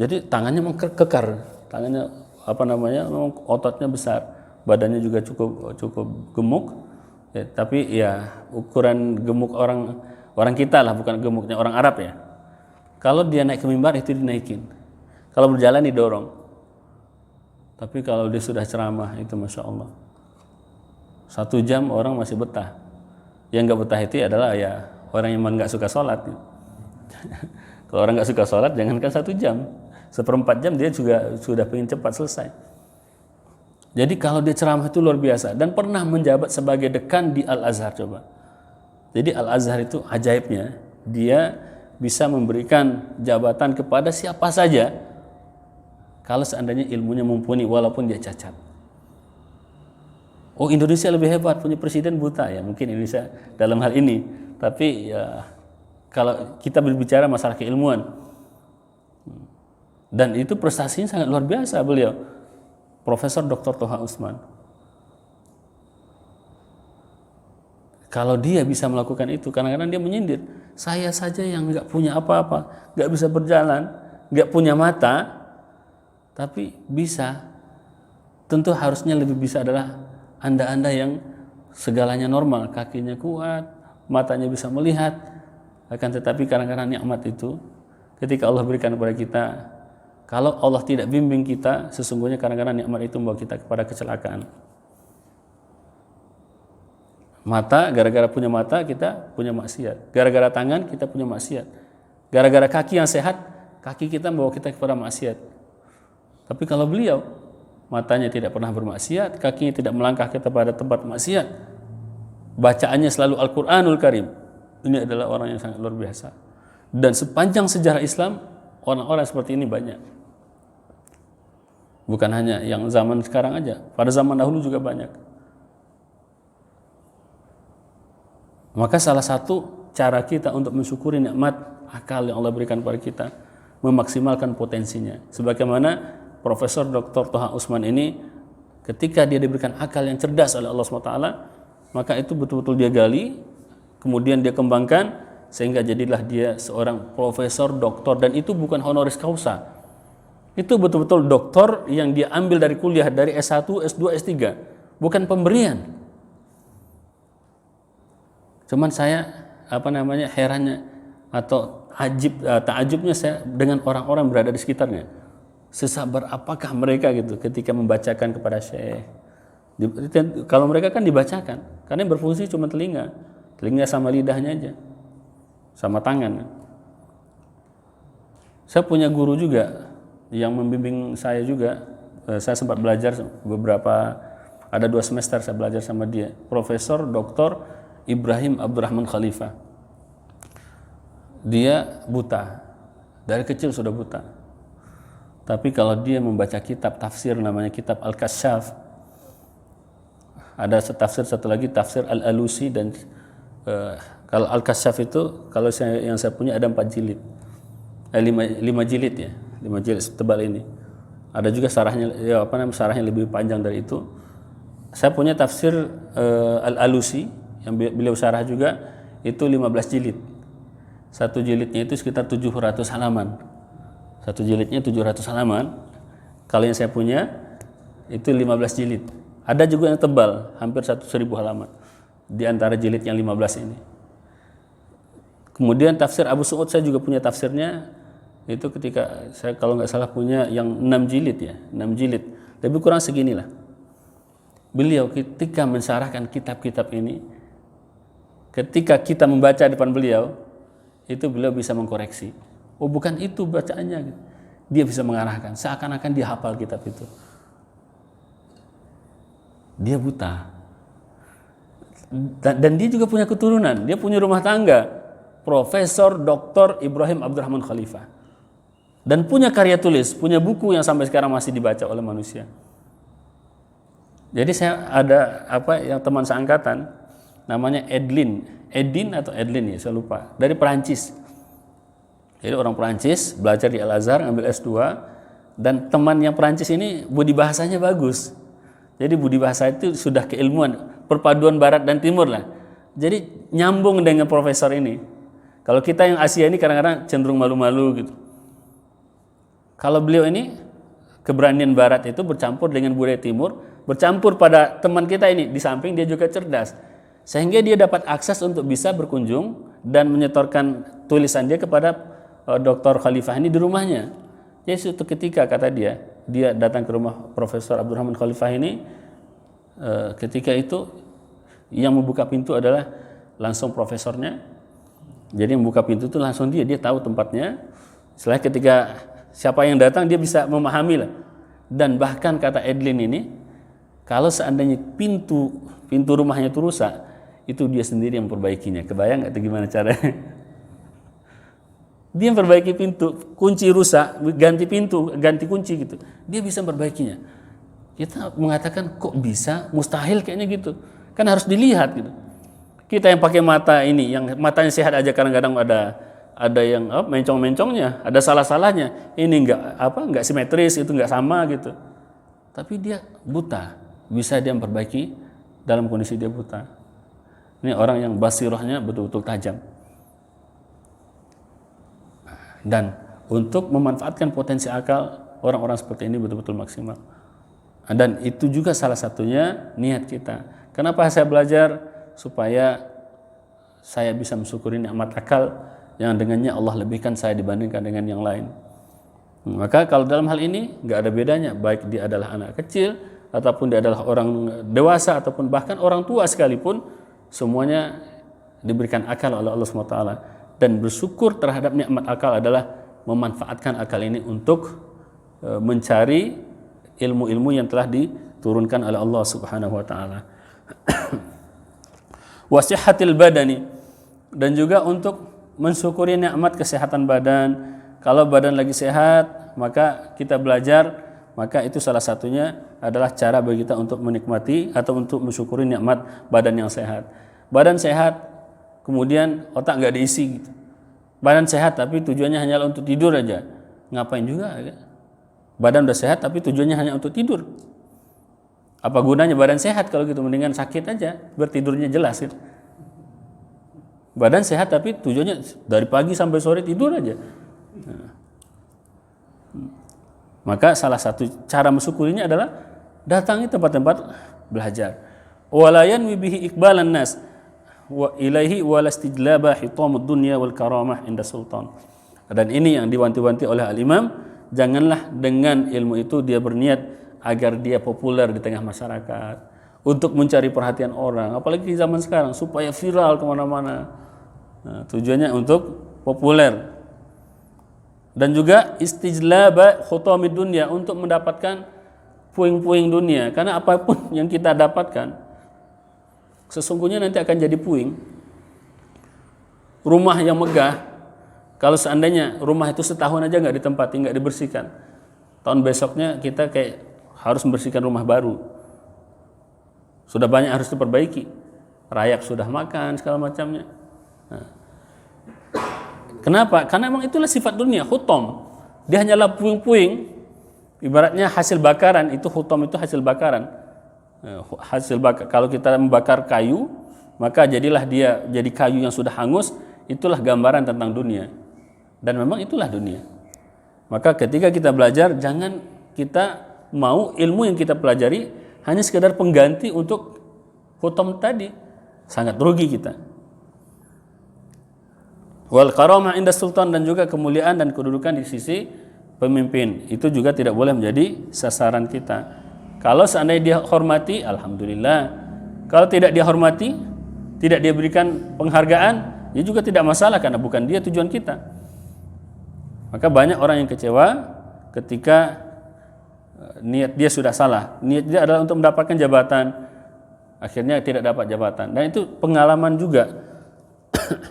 Jadi tangannya kekar, tangannya memang ototnya besar, badannya juga cukup gemuk. Ya, tapi ya ukuran gemuk orang kita lah, bukan gemuknya orang Arab ya. Kalau dia naik ke mimbar itu dinaikin, kalau berjalan didorong. Tapi kalau dia sudah ceramah itu masya Allah, 1 jam orang masih betah. Yang nggak betah itu adalah ya orang yang nggak suka sholat. Kalau orang nggak suka sholat, jangankan 1 jam, 1/4 jam dia juga sudah pengen cepat selesai. Jadi kalau dia ceramah itu luar biasa, dan pernah menjabat sebagai dekan di Al-Azhar. Coba. Jadi Al-Azhar itu ajaibnya, dia bisa memberikan jabatan kepada siapa saja kalau seandainya ilmunya mumpuni walaupun dia cacat. Oh, Indonesia lebih hebat, punya presiden buta ya, mungkin Indonesia dalam hal ini. Tapi ya kalau kita berbicara masalah keilmuan, dan itu prestasinya sangat luar biasa beliau, Profesor Dr. Thoha Usman. Kalau dia bisa melakukan itu, kadang-kadang dia menyindir, saya saja yang nggak punya apa-apa, nggak bisa berjalan, nggak punya mata, tapi bisa. Tentu harusnya lebih bisa adalah Anda yang segalanya normal, kakinya kuat, matanya bisa melihat. Akan tetapi kadang-kadang nikmat itu ketika Allah berikan kepada kita, kalau Allah tidak bimbing kita, sesungguhnya kadang-kadang nikmat itu membawa kita kepada kecelakaan. Mata, gara-gara punya mata kita punya maksiat, gara-gara tangan kita punya maksiat, gara-gara kaki yang sehat, kaki kita membawa kita kepada maksiat. Tapi kalau beliau, matanya tidak pernah bermaksiat, kakinya tidak melangkah kepada tempat maksiat, bacaannya selalu Al-Quranul Karim. Ini adalah orang yang sangat luar biasa. Dan sepanjang sejarah Islam, orang-orang seperti ini banyak. Bukan hanya yang zaman sekarang aja, pada zaman dahulu juga banyak. Maka salah satu cara kita untuk mensyukuri nikmat akal yang Allah berikan kepada kita, memaksimalkan potensinya. Sebagaimana Profesor Dr. Thoha Usman ini, ketika dia diberikan akal yang cerdas oleh Allah SWT, maka itu betul-betul dia gali, kemudian dia kembangkan, sehingga jadilah dia seorang profesor, doktor, dan itu bukan honoris causa. Itu betul-betul doktor yang dia ambil dari kuliah, dari S1, S2, S3, bukan pemberian. Cuman saya herannya atau takjubnya saya dengan orang-orang berada di sekitarnya. Sesabar apakah mereka gitu ketika membacakan kepada syekh. Kalau mereka kan dibacakan, karena yang berfungsi cuma telinga sama lidahnya aja, sama tangan. Saya punya guru juga yang membimbing saya juga. Saya sempat belajar ada 2 semester saya belajar sama dia, Profesor Dr. Ibrahim Abdurrahman Khalifah. Dia buta, dari kecil sudah buta. Tapi kalau dia membaca kitab tafsir namanya kitab Al-Kasyaf, ada tafsir satu lagi tafsir Al-Alusi, dan kalau Al-Kasyaf itu yang saya punya ada 4 jilid, 5 jilid ya, 5 jilid tebal ini. Ada juga sarahnya sarahnya lebih panjang dari itu. Saya punya tafsir Al-Alusi yang beliau syarah juga, itu 15 jilid. Satu jilidnya itu sekitar 700 halaman. Satu jilidnya 700 halaman. Kalau yang saya punya itu 15 jilid. Ada juga yang tebal, hampir 1000 halaman di antara jilid yang 15 ini. Kemudian tafsir Abu Su'ud saya juga punya tafsirnya. Itu ketika saya kalau nggak salah punya yang 6 jilid ya, 6 jilid. Lebih kurang seginilah. Beliau ketika mensyarahkan kitab-kitab ini, ketika kita membaca depan beliau, itu beliau bisa mengkoreksi. Oh, bukan itu bacaannya. Dia bisa mengarahkan, seakan-akan dia hafal kitab itu. Dia buta. Dan dia juga punya keturunan, dia punya rumah tangga. Profesor Dr. Ibrahim Abdurrahman Khalifah. Dan punya karya tulis, punya buku yang sampai sekarang masih dibaca oleh manusia. Jadi saya ada yang teman seangkatan, namanya Edin atau Edlin ya, saya lupa, dari Perancis. Jadi orang Perancis belajar di Al-Azhar, ngambil S2, dan teman yang Perancis ini budi bahasanya bagus. Jadi budi bahasa itu sudah keilmuan, perpaduan barat dan timur lah. Jadi nyambung dengan profesor ini. Kalau kita yang Asia ini kadang-kadang cenderung malu-malu gitu. Kalau beliau ini keberanian barat itu bercampur dengan budaya timur, bercampur pada teman kita ini, di samping dia juga cerdas. Sehingga dia dapat akses untuk bisa berkunjung dan menyetorkan tulisan dia kepada Dr. Khalifah ini di rumahnya. Jadi suatu ketika kata dia datang ke rumah Profesor Abdurrahman Khalifah ini, ketika itu yang membuka pintu adalah langsung profesornya. Jadi yang membuka pintu itu langsung dia tahu tempatnya. Setelah ketika siapa yang datang dia bisa memahami lah. Dan bahkan kata Edlin ini, kalau seandainya pintu rumahnya itu rusak, itu dia sendiri yang memperbaikinya. Kebayang nggak tuh gimana caranya? Dia memperbaiki pintu, kunci rusak, ganti pintu, ganti kunci gitu. Dia bisa memperbaikinya. Kita mengatakan kok bisa? Mustahil kayaknya gitu. Kan harus dilihat gitu. Kita yang pakai mata ini, yang matanya sehat aja kadang-kadang ada yang mencong-mencongnya, ada salah-salahnya. Ini enggak simetris, itu enggak sama gitu. Tapi dia buta, bisa dia memperbaiki dalam kondisi dia buta. Ini orang yang basirahnya betul-betul tajam. Dan untuk memanfaatkan potensi akal, orang-orang seperti ini betul-betul maksimal. Dan itu juga salah satunya niat kita. Kenapa saya belajar? Supaya saya bisa mensyukuri nikmat akal yang dengannya Allah lebihkan saya dibandingkan dengan yang lain. Maka kalau dalam hal ini nggak ada bedanya, baik dia adalah anak kecil ataupun dia adalah orang dewasa ataupun bahkan orang tua sekalipun, semuanya diberikan akal oleh Allah SWT. Dan bersyukur terhadap nikmat akal adalah memanfaatkan akal ini untuk mencari ilmu-ilmu yang telah diturunkan oleh Allah Subhanahu wa taala. Wasihatil badani, dan juga untuk mensyukuri nikmat kesehatan badan. Kalau badan lagi sehat, maka kita belajar, maka itu salah satunya adalah cara bagi kita untuk menikmati atau untuk mensyukuri nikmat badan yang sehat. Badan sehat, kemudian otak nggak diisi gitu. Badan sehat tapi tujuannya hanya untuk tidur aja, ngapain juga ya? Badan udah sehat tapi tujuannya hanya untuk tidur, apa gunanya badan sehat kalau gitu? Mendingan sakit aja, bertidurnya jelas gitu. Badan sehat tapi tujuannya dari pagi sampai sore tidur aja. Maka salah satu cara mensyukurinya adalah datangi tempat-tempat belajar. Walayan wibihi iqbalan nas wa ilaihi walastijlaba hitamud dunya wal karamah inda sultan. Dan ini yang diwanti-wanti oleh al-imam, janganlah dengan ilmu itu dia berniat agar dia populer di tengah masyarakat, untuk mencari perhatian orang, apalagi di zaman sekarang supaya viral kemana-mana. Nah, tujuannya untuk populer. Dan juga istijlaba khutamid dunya, untuk mendapatkan puing-puing dunia. Karena apapun yang kita dapatkan sesungguhnya nanti akan jadi puing. Rumah yang megah, kalau seandainya rumah itu setahun aja nggak ditempati, nggak dibersihkan, tahun besoknya kita kayak harus membersihkan rumah baru. Sudah banyak harus diperbaiki, rayak sudah makan segala macamnya. Nah, kenapa? Karena memang itulah sifat dunia, hutom. Dia hanyalah puing-puing, ibaratnya hasil bakaran. Itu hutom, itu hasil bakaran. Kalau kita membakar kayu, maka jadilah dia jadi kayu yang sudah hangus. Itulah gambaran tentang dunia. Dan memang itulah dunia. Maka ketika kita belajar, jangan kita mau ilmu yang kita pelajari hanya sekedar pengganti untuk hutom tadi. Sangat rugi kita. Wal karamah inda sultan, dan juga kemuliaan dan kedudukan di sisi pemimpin. Itu juga tidak boleh menjadi sasaran kita. Kalau seandainya dia hormati, alhamdulillah. Kalau tidak dia hormati, tidak dia berikan penghargaan, dia juga tidak masalah karena bukan dia tujuan kita. Maka banyak orang yang kecewa ketika niat dia sudah salah. Niat dia adalah untuk mendapatkan jabatan, akhirnya tidak dapat jabatan. Dan itu pengalaman juga.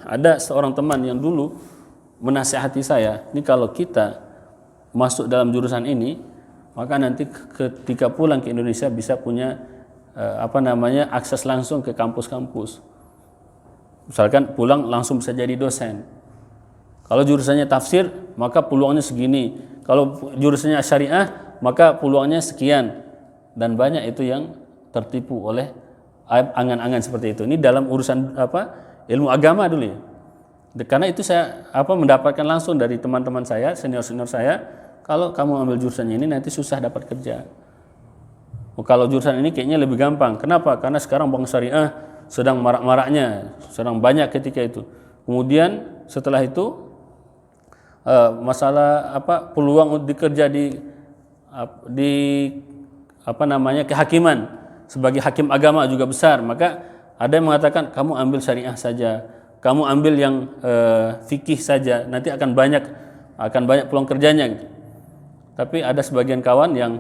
Ada seorang teman yang dulu menasihati saya, ini kalau kita masuk dalam jurusan ini, maka nanti ketika pulang ke Indonesia bisa punya akses langsung ke kampus-kampus. Misalkan pulang langsung bisa jadi dosen. Kalau jurusannya tafsir, maka peluangnya segini. Kalau jurusannya syariah, maka peluangnya sekian. Dan banyak itu yang tertipu oleh angan-angan seperti itu. Ini dalam urusan ilmu agama dulu ya. Karena itu saya mendapatkan langsung dari teman-teman saya, senior-senior saya, kalau kamu ambil jurusan ini nanti susah dapat kerja. Oh, kalau jurusan ini kayaknya lebih gampang. Kenapa? Karena sekarang bank syariah sedang marak-maraknya, sedang banyak ketika itu. Kemudian setelah itu masalah peluang untuk dikerja di kehakiman sebagai hakim agama juga besar. Maka ada yang mengatakan kamu ambil syariah saja, kamu ambil yang fikih saja, nanti akan banyak peluang kerjanya gitu. Tapi ada sebagian kawan yang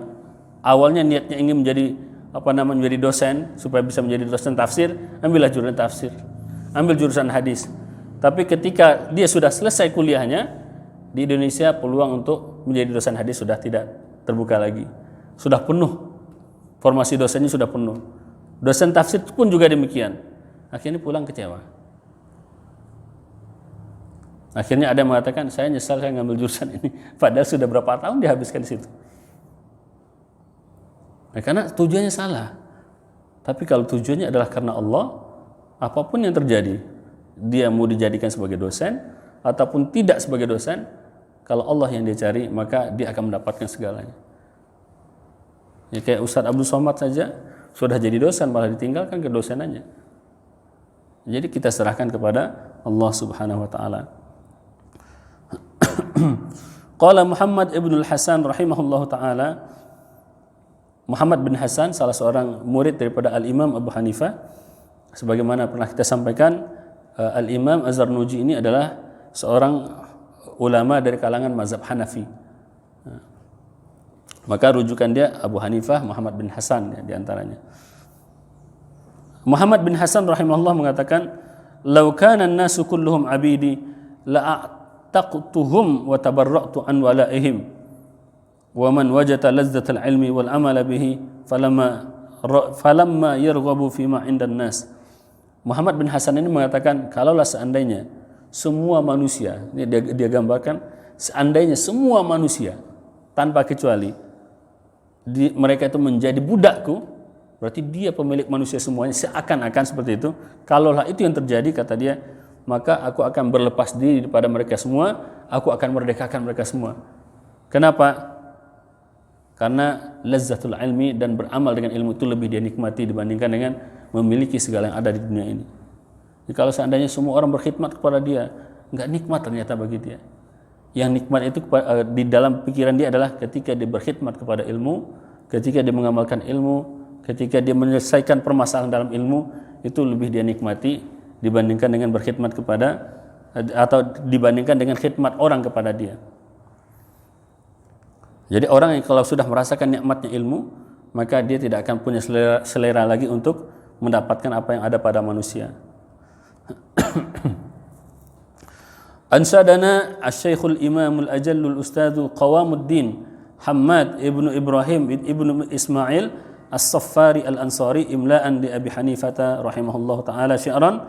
awalnya niatnya ingin menjadi dosen supaya bisa menjadi dosen tafsir, ambillah jurusan tafsir, ambil jurusan hadis. Tapi ketika dia sudah selesai kuliahnya di Indonesia, peluang untuk menjadi dosen hadis sudah tidak terbuka lagi, sudah penuh, formasi dosennya sudah penuh. Dosen tafsir pun juga demikian. Akhirnya pulang kecewa. Akhirnya ada yang mengatakan, saya nyesal saya ngambil jurusan ini, padahal sudah berapa tahun dihabiskan di situ. Nah, karena tujuannya salah. Tapi kalau tujuannya adalah karena Allah, apapun yang terjadi, dia mau dijadikan sebagai dosen ataupun tidak sebagai dosen, kalau Allah yang dia cari, maka dia akan mendapatkan segalanya. Ya, kayak Ustadz Abdul Somad saja sudah jadi dosen malah ditinggalkan kedosenannya. Jadi kita serahkan kepada Allah Subhanahu wa taala. Qala Muhammad ibn al-Hasan rahimahullahu taala, Muhammad bin Hasan salah seorang murid daripada Al-Imam Abu Hanifah, sebagaimana pernah kita sampaikan, Al-Imam Az-Zarnuji ini adalah seorang ulama dari kalangan mazhab Hanafi. Maka rujukan dia Abu Hanifah Muhammad bin Hasan ya, diantaranya. Muhammad bin Hasan rahimahullah mengatakan, "Lau kana an-nasu kulluhum abidi la'ataqtuhum wa tabarra'tu an wala'ihim wa man wajata lazzatal ilmi wal amala bihi falamma yarghabu fima 'indan nas." Muhammad bin Hasan ini mengatakan, kalaulah seandainya semua manusia, ini dia gambarkan, seandainya semua manusia tanpa kecuali mereka itu menjadi budakku, berarti dia pemilik manusia semuanya, seakan-akan seperti itu. Kalaulah itu yang terjadi, kata dia, maka aku akan berlepas diri pada mereka semua, aku akan merdekakan mereka semua. Kenapa? Karena lazzatul ilmi dan beramal dengan ilmu itu lebih dia nikmati dibandingkan dengan memiliki segala yang ada di dunia ini. Jadi kalau seandainya semua orang berkhidmat kepada dia, nggak nikmat ternyata bagi dia. Yang nikmat itu di dalam pikiran dia adalah ketika dia berkhidmat kepada ilmu, ketika dia mengamalkan ilmu, ketika dia menyelesaikan permasalahan dalam ilmu, itu lebih dia nikmati dibandingkan dengan berkhidmat kepada, atau dibandingkan dengan khidmat orang kepada dia. Jadi orang yang kalau sudah merasakan nikmatnya ilmu, maka dia tidak akan punya selera lagi untuk mendapatkan apa yang ada pada manusia. Ansadana Asy-Syekhul Imamul Ajallul Ustadzul Qawamuddin Hammad ibnu Ibrahim ibnu Ismail As-Saffari Al-Ansari imla'an li Abi Hanifah rahimahullahu taala syi'ran.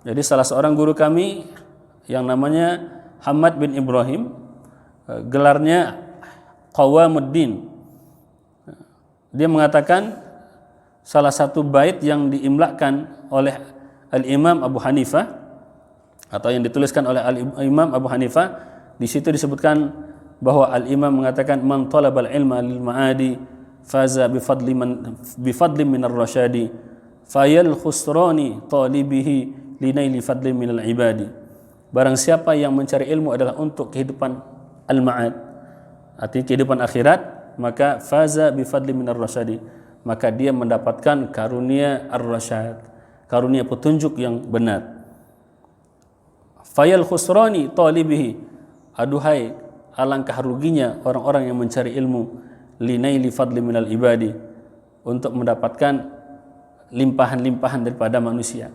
Jadi salah seorang guru kami yang namanya Hammad bin Ibrahim, gelarnya Qawamuddin. Dia mengatakan salah satu bait yang diimlakan oleh Al-Imam Abu Hanifah atau yang dituliskan oleh Al-Imam Abu Hanifah, di situ disebutkan bahwa Al-Imam mengatakan, man talabal ilma lil ma'adi faza bifadli minar rasyadi fayal khusrani talibihi linaili fadli minal ibadi. Barang siapa yang mencari ilmu adalah untuk kehidupan al-ma'ad, artinya kehidupan akhirat, maka faza bifadli minar rasyadi, maka dia mendapatkan karunia ar-rasyad, karunia petunjuk yang benar. Fayal khusrani talibihi, aduhai alangkah ruginya orang-orang yang mencari ilmu, linaili fadli minal ibadi, untuk mendapatkan limpahan-limpahan daripada manusia.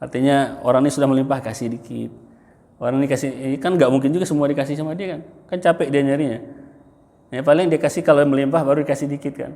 Artinya orang ini sudah melimpah, kasih dikit. Orang ini kasih, kan nggak mungkin juga semua dikasih sama dia kan capek dia nyarinya. Ya paling dia kasih kalau melimpah baru dikasih dikit kan.